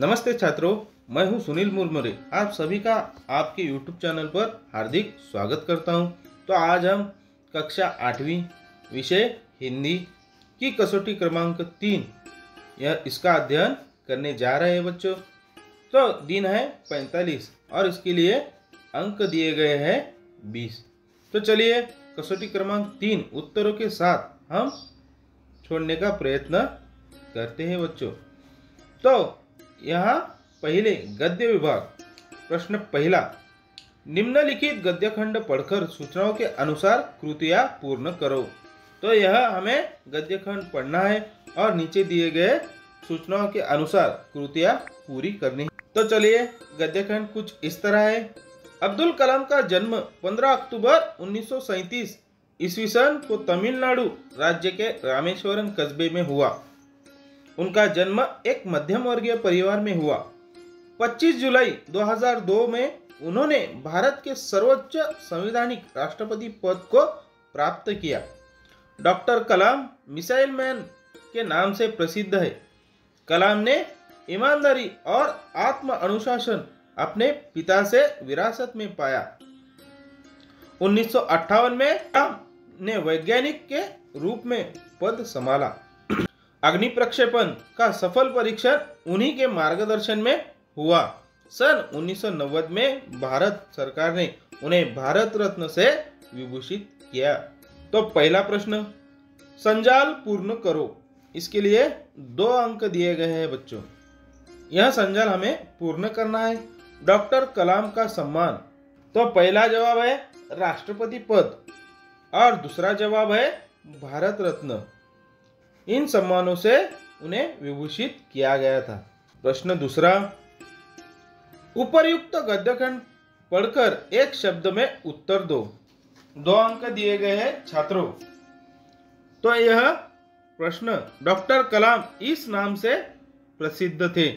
नमस्ते छात्रों, मैं हूं सुनील मुरमुरे। आप सभी का आपके YouTube चैनल पर हार्दिक स्वागत करता हूं। तो आज हम कक्षा 8वीं विषय हिंदी की कसौटी क्रमांक 3 इसका अध्ययन करने जा रहे हैं बच्चों। तो दिन है 45 और इसके लिए अंक दिए गए हैं 20। तो चलिए कसौटी क्रमांक 3 उत्तरों के साथ हम छोड़ने का प्रयत्न करते हैं बच्चों। तो यहाँ पहले गद्य विभाग, प्रश्न पहला, निम्नलिखित गद्य खंड पढ़कर सूचनाओं के अनुसार कृतियां पूर्ण करो। तो यह हमें गद्य खंड पढ़ना है और नीचे दिए गए सूचनाओं के अनुसार कृतियां पूरी करनी है। तो चलिए गद्य खंड कुछ इस तरह है। अब्दुल कलाम का जन्म 15 अक्टूबर 1937 ईस्वी सन को तमिलनाडु राज्य के रामेश्वरम कस्बे में हुआ। उनका जन्म एक मध्यम वर्गीय परिवार में हुआ। 25 जुलाई 2002 में उन्होंने भारत के सर्वोच्च संवैधानिक राष्ट्रपति पद को प्राप्त किया। डॉक्टर कलाम मिसाइल मैन के नाम से प्रसिद्ध है। कलाम ने ईमानदारी और आत्म अनुशासन अपने पिता से विरासत में पाया। 1958 में कलाम ने वैज्ञानिक के रूप में पद संभाला। अग्नि प्रक्षेपण का सफल परीक्षण उन्हीं के मार्गदर्शन में हुआ। सन 1990 में भारत सरकार ने उन्हें भारत रत्न से विभूषित किया। तो पहला प्रश्न, संजाल पूर्ण करो। इसके लिए 2 अंक दिए गए हैं बच्चों। यह संजाल हमें पूर्ण करना है। डॉक्टर कलाम का सम्मान, तो पहला जवाब है राष्ट्रपति पद और दूसरा जवाब है भारत रत्न। इन सम्मानों से उन्हें विभूषित किया गया था। प्रश्न दूसरा, उपर्युक्त गद्यखंड पढ़कर एक शब्द में उत्तर दो। 2 अंक दिए गए हैं छात्रों। तो यह प्रश्न, डॉक्टर कलाम इस नाम से प्रसिद्ध थे।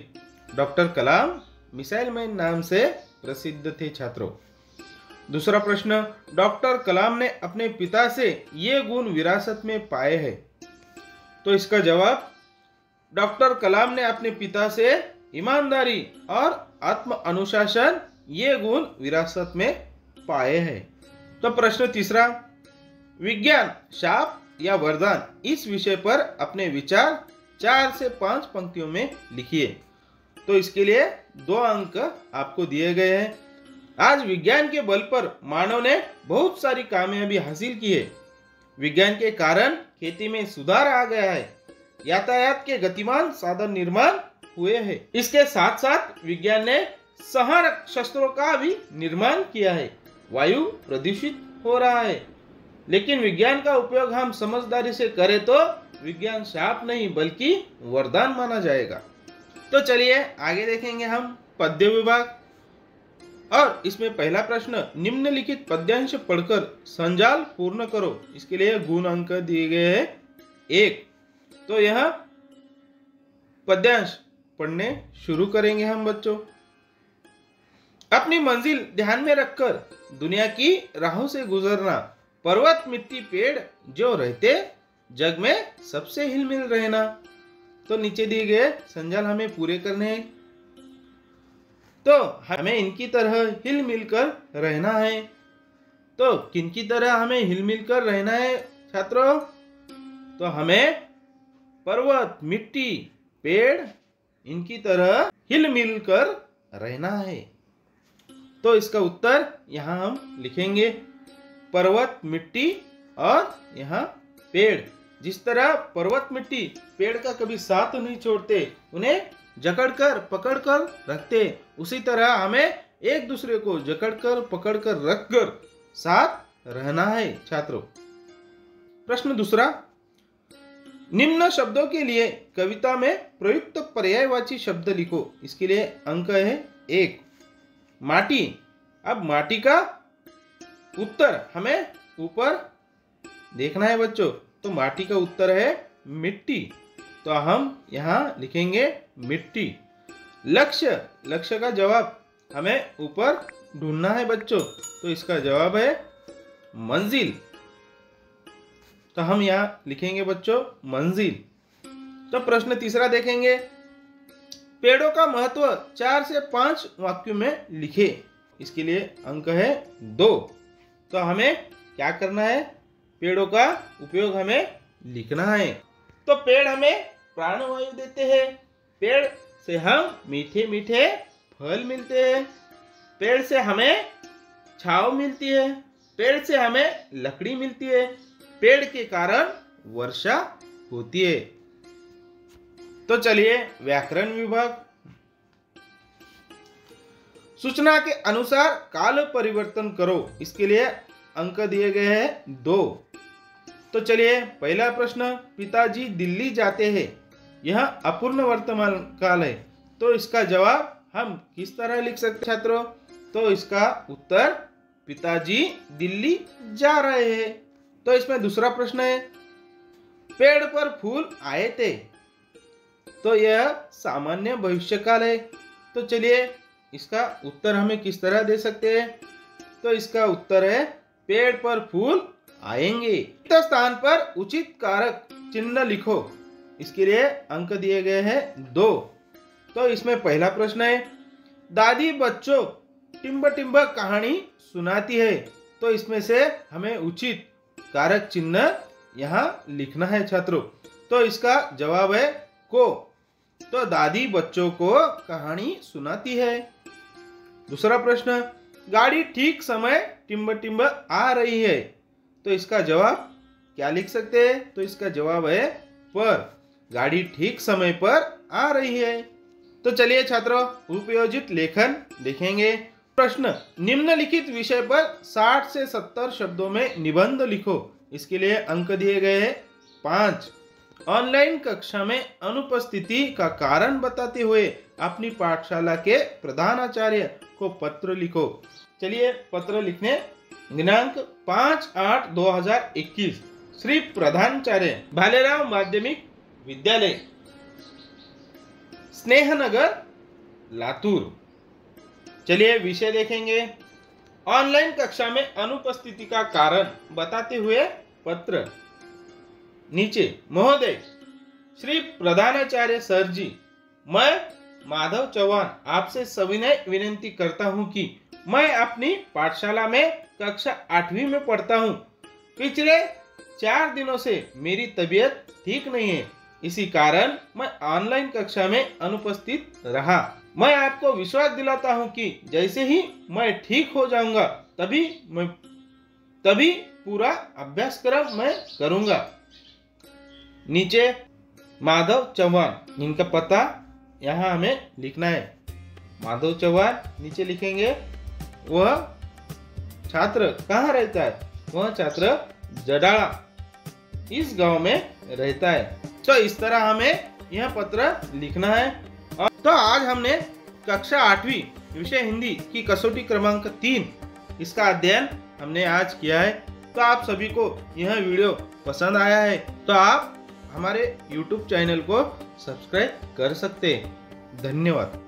डॉक्टर कलाम मिसाइल मैन नाम से प्रसिद्ध थे छात्रों। दूसरा प्रश्न, डॉक्टर कलाम ने अपने पिता से ये गुण विरासत में पाए हैं। तो इसका जवाब, डॉक्टर कलाम ने अपने पिता से ईमानदारी और आत्म अनुशासन ये गुण विरासत में पाए हैं। तो प्रश्न तीसरा, विज्ञान शाप या वरदान इस विषय पर अपने विचार 4 से 5 पंक्तियों में लिखिए। तो इसके लिए 2 अंक आपको दिए गए हैं। आज विज्ञान के बल पर मानव ने बहुत सारी कामयाबी हासिल की है। विज्ञान के कारण खेती में सुधार आ गया है। यातायात के गतिमान साधन निर्माण हुए हैं। इसके साथ साथ विज्ञान ने संहारक शस्त्रों का भी निर्माण किया है। वायु प्रदूषित हो रहा है, लेकिन विज्ञान का उपयोग हम समझदारी से करें तो विज्ञान शाप नहीं बल्कि वरदान माना जाएगा। तो चलिए आगे देखेंगे हम पद्य विभाग। और इसमें पहला प्रश्न, निम्नलिखित पद्यांश पढ़कर संजाल पूर्ण करो। इसके लिए गुण अंक दिए गए हैं 1। तो यह पद्यांश पढ़ने शुरू करेंगे हम बच्चों। अपनी मंजिल ध्यान में रखकर दुनिया की राहों से गुजरना, पर्वत मिट्टी पेड़ जो रहते जग में सबसे हिलमिल रहना। तो नीचे दिए गए संजाल हमें पूरे करने हैं। तो हमें इनकी तरह हिल मिलकर रहना है। तो किनकी तरह हमें हिल मिलकर रहना है छात्रों? तो हमें पर्वत मिट्टी पेड़ इनकी तरह हिल मिलकर रहना है। तो इसका उत्तर यहाँ हम लिखेंगे, पर्वत मिट्टी और यहाँ पेड़। जिस तरह पर्वत मिट्टी पेड़ का कभी साथ नहीं छोड़ते, उन्हें जकड़कर पकड़कर रखते, उसी तरह हमें एक दूसरे को जकड़कर पकड़कर रखकर साथ रहना है छात्रों। प्रश्न दूसरा, निम्न शब्दों के लिए कविता में प्रयुक्त पर्यायवाची शब्द लिखो। इसके लिए अंक है 1। माटी। अब माटी का उत्तर हमें ऊपर देखना है बच्चों। तो माटी का उत्तर है मिट्टी। तो हम यहाँ लिखेंगे मिट्टी। लक्ष्य, लक्ष्य का जवाब हमें ऊपर ढूंढना है बच्चों। तो इसका जवाब है मंजिल। तो हम यहाँ लिखेंगे बच्चों मंजिल। तो प्रश्न तीसरा देखेंगे, पेड़ों का महत्व 4 से 5 वाक्यों में लिखे। इसके लिए अंक है 2। तो हमें क्या करना है, पेड़ों का उपयोग हमें लिखना है। तो पेड़ हमें प्राणवायु देते हैं, पेड़ से हम मीठे मीठे फल मिलते हैं, पेड़ से हमें छांव मिलती है, पेड़ से हमें लकड़ी मिलती है, पेड़ के कारण वर्षा होती है। तो चलिए व्याकरण विभाग। सूचना के अनुसार काल परिवर्तन करो। इसके लिए अंक दिए गए हैं 2। तो चलिए पहला प्रश्न, पिताजी दिल्ली जाते हैं। यह अपूर्ण वर्तमान काल है, तो इसका जवाब हम किस तरह लिख सकते हैं छात्रों? तो इसका उत्तर पिताजी दिल्ली जा रहे हैं। तो इसमें दूसरा प्रश्न है, पेड़ पर फूल आए थे। तो यह सामान्य भविष्यकाल है। तो चलिए इसका उत्तर हमें किस तरह दे सकते हैं? तो इसका उत्तर है पेड़ पर फूल आएंगे। तो स्थान पर उचित कारक चिन्ह लिखो। इसके लिए अंक दिए गए हैं 2। तो इसमें पहला प्रश्न है, दादी बच्चों टिम्ब टिम्ब कहानी सुनाती है। तो इसमें से हमें उचित कारक चिन्ह यहाँ लिखना है छात्रों। तो इसका जवाब है को। तो दादी बच्चों को कहानी सुनाती है। दूसरा प्रश्न, गाड़ी ठीक समय टिम्ब टिम्ब आ रही है। तो इसका जवाब क्या लिख सकते हैं? तो इसका जवाब है पर। गाड़ी ठीक समय पर आ रही है। तो चलिए छात्रों उपयोजित लेखन देखेंगे। प्रश्न, निम्नलिखित विषय पर 60 से 70 शब्दों में निबंध लिखो। इसके लिए अंक दिए गए हैं 5। ऑनलाइन कक्षा में अनुपस्थिति का कारण बताते हुए अपनी पाठशाला के प्रधानाचार्य को पत्र लिखो। चलिए पत्र लिखने। दिनांक 5/8/2021, श्री प्रधानाचार्य, भालेराव माध्यमिक विद्यालय, स्नेहनगर, लातूर। चलिए विषय देखेंगे। ऑनलाइन कक्षा में अनुपस्थिति का कारण बताते हुए पत्र। नीचे, महोदय, श्री प्रधानाचार्य सर जी, मैं माधव चौहान आपसे सविनय विनती करता हूं कि मैं अपनी पाठशाला में कक्षा 8वीं में पढ़ता हूं। पिछले 4 दिनों से मेरी तबीयत ठीक नहीं है, इसी कारण मैं ऑनलाइन कक्षा में अनुपस्थित रहा। मैं आपको विश्वास दिलाता हूं कि जैसे ही मैं ठीक हो जाऊंगा तभी पूरा अभ्यासक्रम मैं करूंगा। नीचे, माधव चौहान, इनका पता यहाँ हमें लिखना है। माधव चौहान नीचे लिखेंगे। वह छात्र कहाँ रहता है? वह छात्र जडाला, इस गांव में रहता है। तो इस तरह हमें यह पत्र लिखना है। तो आज हमने कक्षा 8वीं विषय हिंदी की कसौटी क्रमांक 3 इसका अध्ययन हमने आज किया है। तो आप सभी को यह वीडियो पसंद आया है तो आप हमारे YouTube चैनल को सब्सक्राइब कर सकते हैं। धन्यवाद।